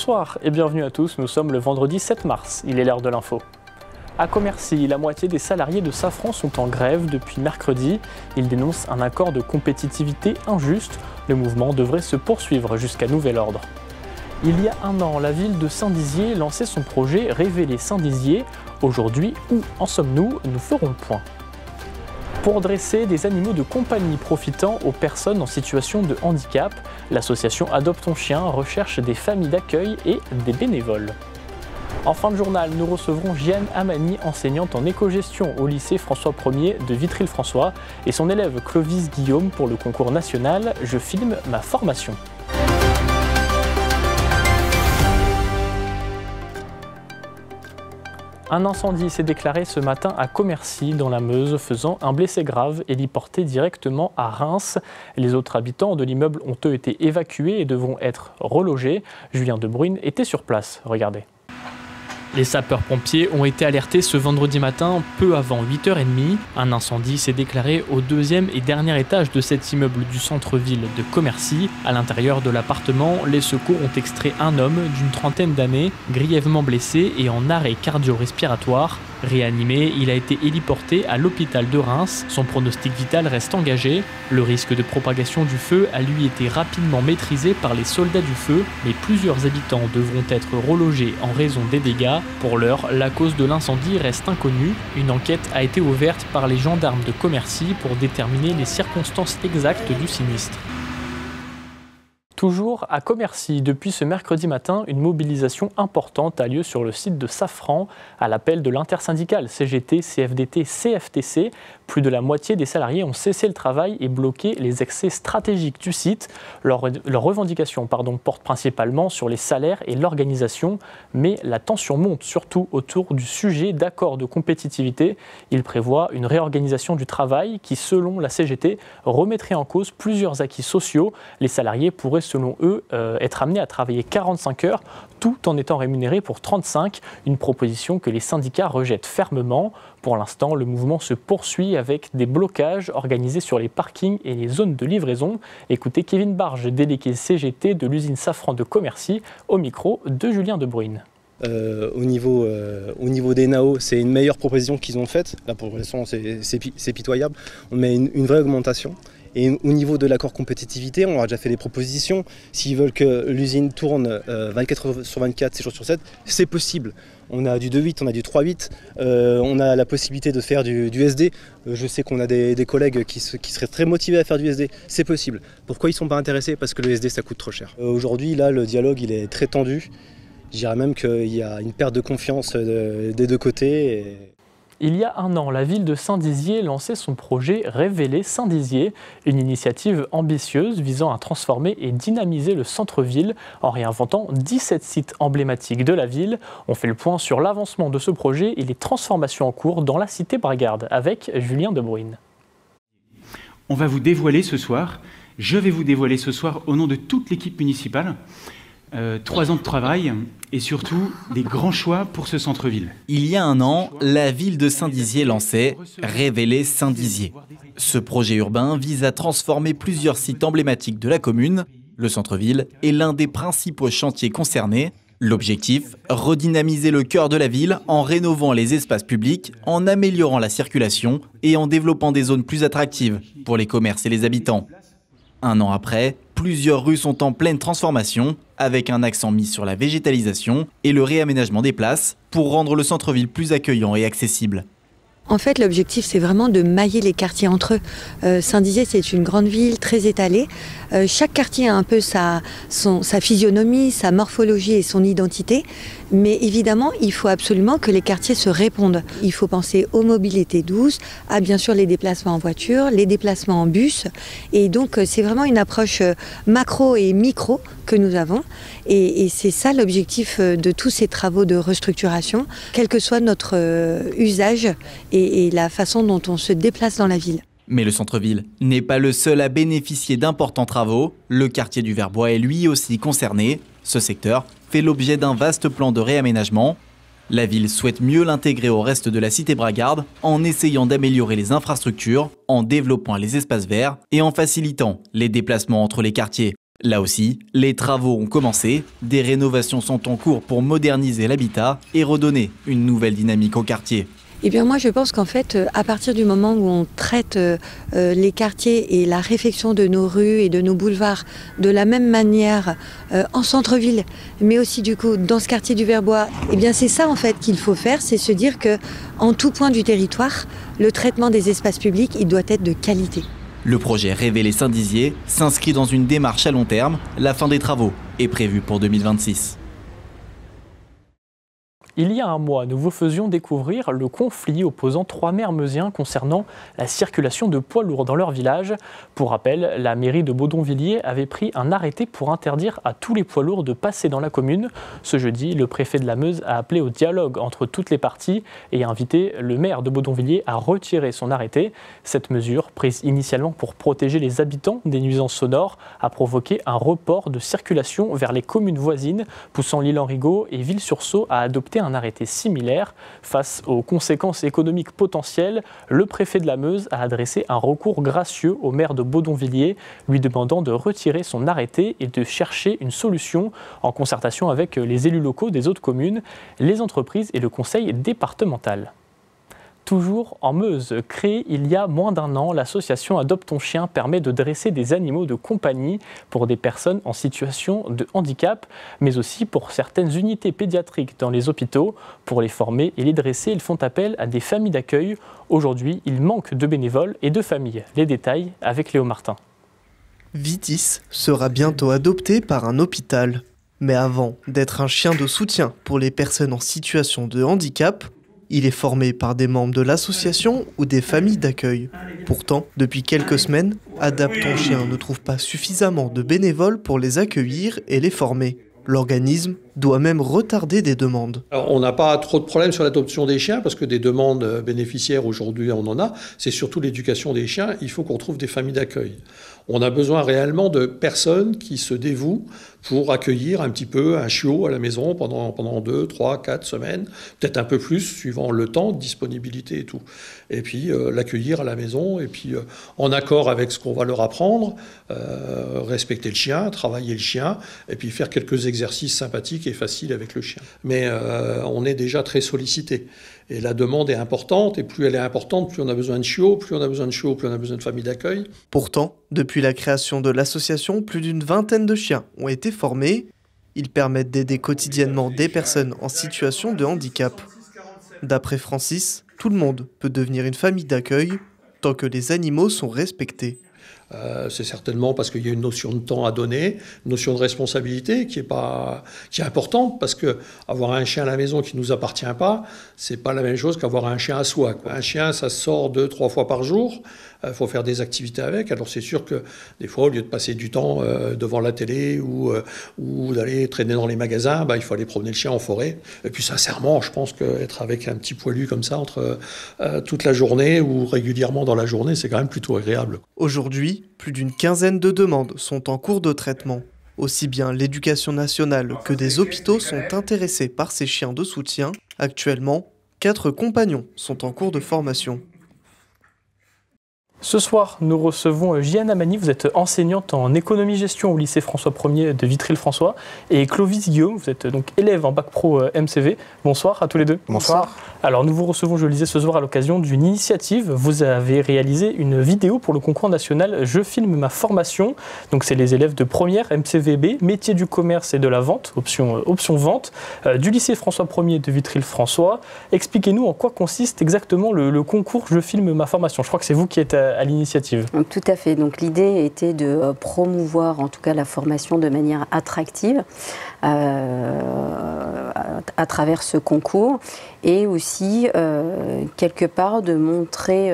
Bonsoir et bienvenue à tous, nous sommes le vendredi 7 mars, il est l'heure de l'info. À Commercy, la moitié des salariés de Safran sont en grève depuis mercredi. Ils dénoncent un accord de compétitivité injuste. Le mouvement devrait se poursuivre jusqu'à nouvel ordre. Il y a un an, la ville de Saint-Dizier lançait son projet Révéler Saint-Dizier. Aujourd'hui, où en sommes-nous? Nous ferons le point. Pour dresser des animaux de compagnie profitant aux personnes en situation de handicap, l'association Adopte ton chien recherche des familles d'accueil et des bénévoles. En fin de journal, nous recevrons Jeanne Amani, enseignante en éco-gestion au lycée François 1er de Vitry-le-François, et son élève Clovis Guillaume pour le concours national « Je filme ma formation ». Un incendie s'est déclaré ce matin à Commercy, dans la Meuse, faisant un blessé grave et l'y-porté directement à Reims. Les autres habitants de l'immeuble ont eux été évacués et devront être relogés. Julien De Bruyne était sur place, regardez. Les sapeurs-pompiers ont été alertés ce vendredi matin, peu avant 8h30. Un incendie s'est déclaré au deuxième et dernier étage de cet immeuble du centre-ville de Commercy. À l'intérieur de l'appartement, les secours ont extrait un homme d'une trentaine d'années, grièvement blessé et en arrêt cardio-respiratoire. Réanimé, il a été héliporté à l'hôpital de Reims. Son pronostic vital reste engagé. Le risque de propagation du feu a lui été rapidement maîtrisé par les soldats du feu, mais plusieurs habitants devront être relogés en raison des dégâts. Pour l'heure, la cause de l'incendie reste inconnue. Une enquête a été ouverte par les gendarmes de Commercy pour déterminer les circonstances exactes du sinistre. Toujours à Commercy, depuis ce mercredi matin, une mobilisation importante a lieu sur le site de Safran à l'appel de l'intersyndicale CGT, CFDT, CFTC. Plus de la moitié des salariés ont cessé le travail et bloqué les accès stratégiques du site. Leurs revendications portent principalement sur les salaires et l'organisation, mais la tension monte surtout autour du sujet d'accord de compétitivité. Il prévoit une réorganisation du travail qui, selon la CGT, remettrait en cause plusieurs acquis sociaux. Les salariés pourraient, selon eux, être amenés à travailler 45 heures, tout en étant rémunérés pour 35, une proposition que les syndicats rejettent fermement. Pour l'instant, le mouvement se poursuit avec des blocages organisés sur les parkings et les zones de livraison. Écoutez Kevin Barge, délégué CGT de l'usine Safran de Commercy, au micro de Julien De Bruyne. Au niveau des NAO, c'est une meilleure proposition qu'ils ont faite. Là, pour l'instant, c'est pitoyable. On met une vraie augmentation. Et au niveau de l'accord compétitivité, on leur a déjà fait des propositions. S'ils veulent que l'usine tourne 24 heures sur 24, 7 jours sur 7, c'est possible. On a du 2-8, on a du 3-8, on a la possibilité de faire du SD. Je sais qu'on a des collègues qui seraient très motivés à faire du SD, c'est possible. Pourquoi ils ne sont pas intéressés? Parce que le SD, ça coûte trop cher. Aujourd'hui, là, le dialogue, il est très tendu. Je dirais même qu'il y a une perte de confiance des deux côtés. Il y a un an, la ville de Saint-Dizier lançait son projet Révéler Saint-Dizier, une initiative ambitieuse visant à transformer et dynamiser le centre-ville en réinventant 17 sites emblématiques de la ville. On fait le point sur l'avancement de ce projet et les transformations en cours dans la cité Bragarde avec Julien De Bruyne. On va vous dévoiler ce soir, je vais vous dévoiler ce soir au nom de toute l'équipe municipale, 3 ans de travail et surtout des grands choix pour ce centre-ville. Il y a un an, la ville de Saint-Dizier lançait Révéler Saint-Dizier. Ce projet urbain vise à transformer plusieurs sites emblématiques de la commune. Le centre-ville est l'un des principaux chantiers concernés. L'objectif, redynamiser le cœur de la ville en rénovant les espaces publics, en améliorant la circulation et en développant des zones plus attractives pour les commerces et les habitants. Un an après, plusieurs rues sont en pleine transformation, avec un accent mis sur la végétalisation et le réaménagement des places pour rendre le centre-ville plus accueillant et accessible. En fait, l'objectif, c'est vraiment de mailler les quartiers entre eux. Saint-Dizier, c'est une grande ville très étalée. Chaque quartier a un peu sa physionomie, sa morphologie et son identité. Mais évidemment, il faut absolument que les quartiers se répondent. Il faut penser aux mobilités douces, à bien sûr les déplacements en voiture, les déplacements en bus. Et donc, c'est vraiment une approche macro et micro que nous avons. Et c'est ça l'objectif de tous ces travaux de restructuration, quel que soit notre usage et la façon dont on se déplace dans la ville. Mais le centre-ville n'est pas le seul à bénéficier d'importants travaux. Le quartier du Verbois est lui aussi concerné. Ce secteur fait l'objet d'un vaste plan de réaménagement. La ville souhaite mieux l'intégrer au reste de la cité Bragarde en essayant d'améliorer les infrastructures, en développant les espaces verts et en facilitant les déplacements entre les quartiers. Là aussi, les travaux ont commencé, des rénovations sont en cours pour moderniser l'habitat et redonner une nouvelle dynamique au quartier. Eh bien moi je pense qu'en fait à partir du moment où on traite les quartiers et la réfection de nos rues et de nos boulevards de la même manière en centre-ville, mais aussi du coup dans ce quartier du Verbois, eh bien c'est ça en fait qu'il faut faire, c'est se dire que en tout point du territoire, le traitement des espaces publics, il doit être de qualité. Le projet Révéler Saint-Dizier s'inscrit dans une démarche à long terme. La fin des travaux est prévue pour 2026. Il y a un mois, nous vous faisions découvrir le conflit opposant 3 maires meusiens concernant la circulation de poids lourds dans leur village. Pour rappel, la mairie de Baudonvilliers avait pris un arrêté pour interdire à tous les poids lourds de passer dans la commune. Ce jeudi, le préfet de la Meuse a appelé au dialogue entre toutes les parties et a invité le maire de Baudonvilliers à retirer son arrêté. Cette mesure, prise initialement pour protéger les habitants des nuisances sonores, a provoqué un report de circulation vers les communes voisines, poussant l'Île-en-Rigaud et Ville-sur-Sault à adopter un arrêté similaire. Face aux conséquences économiques potentielles, le préfet de la Meuse a adressé un recours gracieux au maire de Baudonvilliers, lui demandant de retirer son arrêté et de chercher une solution en concertation avec les élus locaux des autres communes, les entreprises et le conseil départemental. Toujours en Meuse, créée il y a moins d'un an, l'association Adopte ton chien permet de dresser des animaux de compagnie pour des personnes en situation de handicap, mais aussi pour certaines unités pédiatriques dans les hôpitaux. Pour les former et les dresser, ils font appel à des familles d'accueil. Aujourd'hui, il manque de bénévoles et de familles. Les détails avec Léo Martin. Vitis sera bientôt adopté par un hôpital. Mais avant d'être un chien de soutien pour les personnes en situation de handicap, il est formé par des membres de l'association ou des familles d'accueil. Pourtant, depuis quelques semaines, Adopte ton chien ne trouve pas suffisamment de bénévoles pour les accueillir et les former. L'organisme doit même retarder des demandes. Alors, on n'a pas trop de problèmes sur l'adoption des chiens parce que des demandes bénéficiaires aujourd'hui on en a. C'est surtout l'éducation des chiens. Il faut qu'on trouve des familles d'accueil. On a besoin réellement de personnes qui se dévouent pour accueillir un petit peu un chiot à la maison pendant 2, 3, 4 semaines, peut-être un peu plus, suivant le temps, disponibilité et tout. Et puis l'accueillir à la maison, et puis en accord avec ce qu'on va leur apprendre, respecter le chien, travailler le chien, et puis faire quelques exercices sympathiques et faciles avec le chien. Mais on est déjà très sollicité. Et la demande est importante, et plus elle est importante, plus on a besoin de chiots, plus on a besoin de chiots, plus on a besoin de familles d'accueil. Pourtant, depuis la création de l'association, plus d'une vingtaine de chiens ont été formés. Ils permettent d'aider quotidiennement des personnes en situation de handicap. D'après Francis, tout le monde peut devenir une famille d'accueil tant que les animaux sont respectés. C'est certainement parce qu'il y a une notion de temps à donner, une notion de responsabilité qui est importante, parce que avoir un chien à la maison qui ne nous appartient pas, c'est pas la même chose qu'avoir un chien à soi, quoi. Un chien, ça sort 2-3 fois par jour. Il faut faire des activités avec. Alors c'est sûr que des fois, au lieu de passer du temps devant la télé ou d'aller traîner dans les magasins, il faut aller promener le chien en forêt. Et puis sincèrement, je pense qu'être avec un petit poilu comme ça entre toute la journée ou régulièrement dans la journée, c'est quand même plutôt agréable. Aujourd'hui, plus d'une quinzaine de demandes sont en cours de traitement. Aussi bien l'Éducation nationale que des hôpitaux sont intéressés par ces chiens de soutien. Actuellement, 4 compagnons sont en cours de formation. Ce soir, nous recevons Jeanne Amani, vous êtes enseignante en économie-gestion au lycée François 1er de Vitry-le-François, et Clovis Guillaume, vous êtes donc élève en bac pro MCV. Bonsoir à tous les deux. Bonsoir. Alors nous vous recevons, je le disais ce soir, à l'occasion d'une initiative. Vous avez réalisé une vidéo pour le concours national Je filme ma formation. Donc c'est les élèves de première MCVB, métier du commerce et de la vente, option vente, du lycée François 1er de Vitry-le-François. Expliquez-nous en quoi consiste exactement le concours Je filme ma formation. Je crois que c'est vous qui êtes à l'initiative. Tout à fait. Donc l'idée était de promouvoir en tout cas la formation de manière attractive à travers ce concours, et aussi quelque part de montrer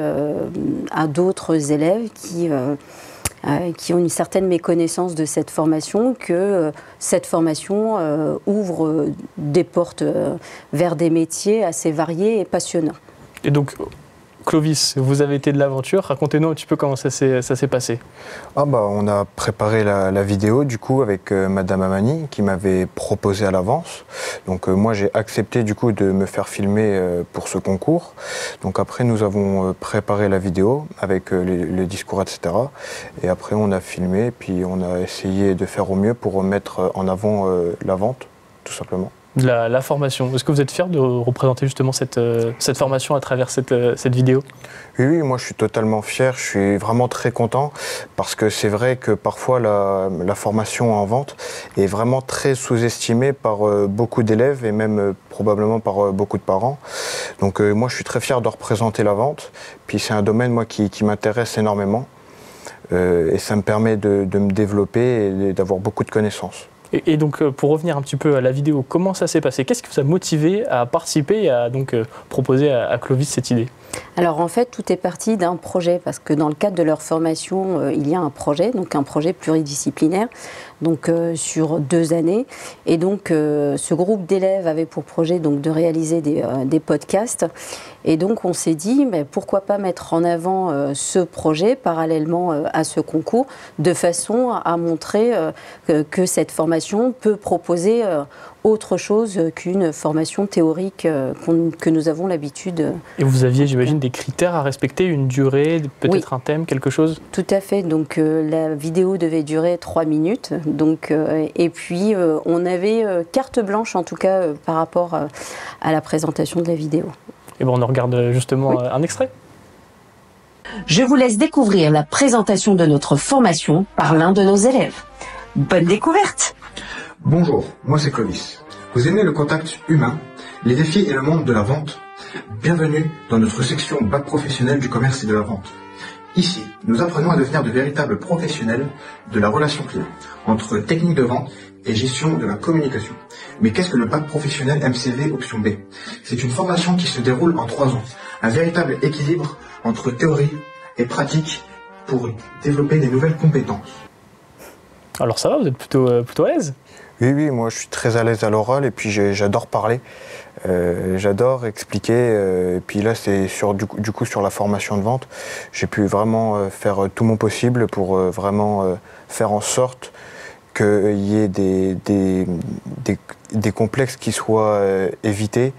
à d'autres élèves qui ont une certaine méconnaissance de cette formation que cette formation ouvre des portes vers des métiers assez variés et passionnants. Et donc, Clovis, vous avez été de l'aventure. Racontez-nous un petit peu comment ça s'est passé. On a préparé la vidéo du coup avec Madame Amani qui m'avait proposé à l'avance. Donc moi j'ai accepté du coup de me faire filmer pour ce concours. Donc après nous avons préparé la vidéo avec le discours, etc. Et après on a filmé, puis on a essayé de faire au mieux pour mettre en avant la vente, tout simplement. La formation. Est-ce que vous êtes fier de représenter justement cette formation à travers cette vidéo? Oui, moi je suis totalement fier, je suis vraiment très content parce que c'est vrai que parfois la formation en vente est vraiment très sous-estimée par beaucoup d'élèves et même probablement par beaucoup de parents. Donc moi je suis très fier de représenter la vente, puis c'est un domaine moi qui m'intéresse énormément et ça me permet de me développer et d'avoir beaucoup de connaissances. Et donc, pour revenir un petit peu à la vidéo, comment ça s'est passé? Qu'est-ce qui vous a motivé à participer et à donc proposer à Clovis cette idée? Alors en fait, tout est parti d'un projet, parce que dans le cadre de leur formation, il y a un projet pluridisciplinaire, donc sur 2 années. Et donc ce groupe d'élèves avait pour projet donc, de réaliser des podcasts. Et donc on s'est dit, mais pourquoi pas mettre en avant ce projet parallèlement à ce concours, de façon à montrer que cette formation peut proposer autre chose qu'une formation théorique que nous avons l'habitude. Et vous aviez, j'imagine, des critères à respecter, une durée, peut-être un thème, quelque chose? Tout à fait. Donc la vidéo devait durer 3 minutes. Donc, et puis on avait carte blanche, en tout cas, par rapport à la présentation de la vidéo. Et bon, on regarde justement un extrait. Je vous laisse découvrir la présentation de notre formation par l'un de nos élèves. Bonne découverte! Bonjour, moi c'est Clovis. Vous aimez le contact humain, les défis et le monde de la vente? Bienvenue dans notre section bac professionnel du commerce et de la vente. Ici, nous apprenons à devenir de véritables professionnels de la relation client, entre technique de vente et gestion de la communication. Mais qu'est-ce que le bac professionnel MCV option B? C'est une formation qui se déroule en 3 ans, un véritable équilibre entre théorie et pratique pour développer des nouvelles compétences. Alors ça va, vous êtes plutôt à l'aise? Oui, moi je suis très à l'aise à l'oral et puis j'adore parler, j'adore expliquer. Et puis là c'est du coup sur la formation de vente, j'ai pu vraiment faire tout mon possible pour vraiment faire en sorte qu'il y ait des complexes qui soient évités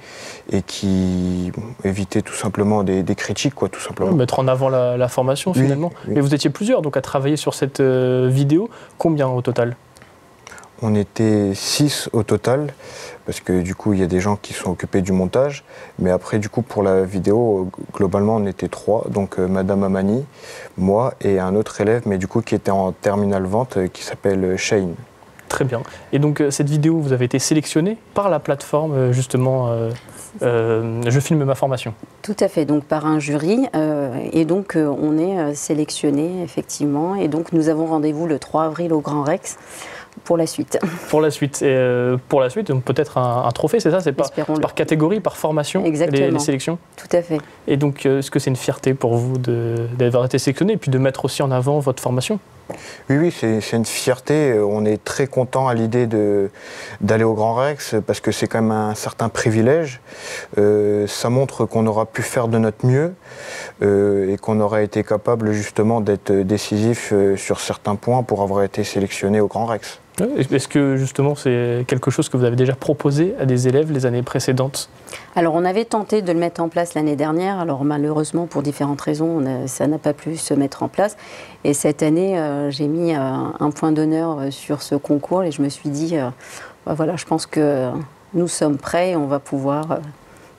et qui éviter tout simplement des critiques, quoi, tout simplement. Mettre en avant la formation finalement. Oui. Mais vous étiez plusieurs donc à travailler sur cette vidéo. Combien au total? On était 6 au total, parce que du coup il y a des gens qui sont occupés du montage, mais après du coup pour la vidéo, globalement on était 3, donc Madame Amani, moi et un autre élève, mais du coup qui était en terminale vente, qui s'appelle Shane. Très bien. Et donc cette vidéo, vous avez été sélectionné par la plateforme justement Je filme ma formation. Tout à fait, donc par un jury, et donc on est sélectionné effectivement, et donc nous avons rendez-vous le 3 avril au Grand Rex. Pour la suite. Pour la suite, donc peut-être un trophée, c'est ça? C'est par catégorie, par formation, les sélections? Tout à fait. Et donc, est-ce que c'est une fierté pour vous d'avoir été sélectionné et puis de mettre aussi en avant votre formation? Oui, c'est une fierté. On est très content à l'idée d'aller au Grand Rex parce que c'est quand même un certain privilège. Ça montre qu'on aura pu faire de notre mieux et qu'on aura été capable justement d'être décisif sur certains points pour avoir été sélectionné au Grand Rex. Est-ce que justement c'est quelque chose que vous avez déjà proposé à des élèves les années précédentes? Alors on avait tenté de le mettre en place l'année dernière, alors malheureusement pour différentes raisons ça n'a pas pu se mettre en place. Et cette année j'ai mis un point d'honneur sur ce concours et je me suis dit, voilà, je pense que nous sommes prêts et on va pouvoir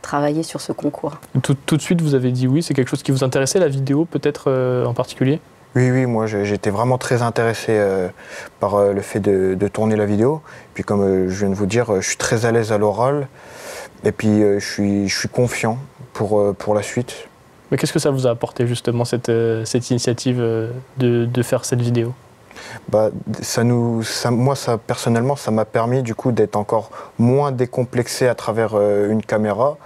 travailler sur ce concours. Tout de suite vous avez dit oui, c'est quelque chose qui vous intéressait, la vidéo peut-être en particulier? Oui, moi j'étais vraiment très intéressé par le fait de tourner la vidéo. Puis comme je viens de vous dire, je suis très à l'aise à l'oral et puis je suis confiant pour la suite. Mais qu'est-ce que ça vous a apporté justement cette initiative de faire cette vidéo? Moi personnellement, ça m'a permis du coup d'être encore moins décomplexé à travers une caméra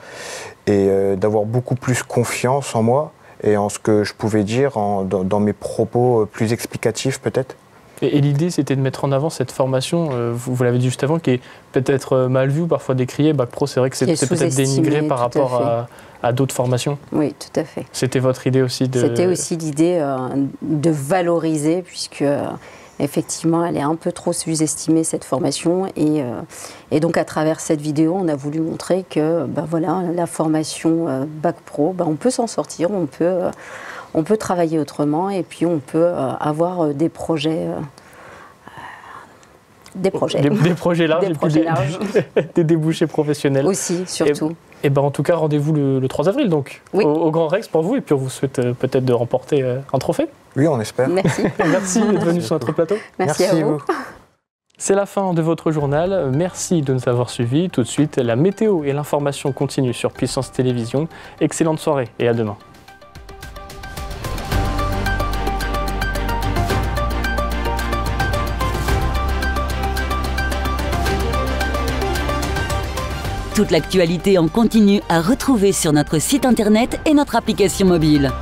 et d'avoir beaucoup plus confiance en moi et en ce que je pouvais dire dans mes propos plus explicatifs peut-être. Et l'idée, c'était de mettre en avant cette formation, vous l'avez dit juste avant, qui est peut-être mal vue, parfois décriée. Bac Pro, c'est vrai que c'est peut-être dénigré par rapport à d'autres formations. Oui, tout à fait. C'était votre idée aussi de... C'était aussi l'idée de valoriser, puisque effectivement, elle est un peu trop sous-estimée, cette formation. Et donc, à travers cette vidéo, on a voulu montrer que voilà, la formation Bac Pro, on peut s'en sortir, on peut travailler autrement et puis on peut avoir des projets... Des projets larges, des débouchés professionnels. Aussi, surtout. Et en tout cas, rendez-vous le 3 avril, donc, au Grand Rex pour vous. Et puis, on vous souhaite peut-être de remporter un trophée. Oui, on espère. Merci. Merci d'être venu sur notre plateau. Merci à vous. C'est la fin de votre journal. Merci de nous avoir suivis. Tout de suite, la météo et l'information continuent sur Puissance Télévision. Excellente soirée et à demain. Toute l'actualité en continu à retrouver sur notre site internet et notre application mobile.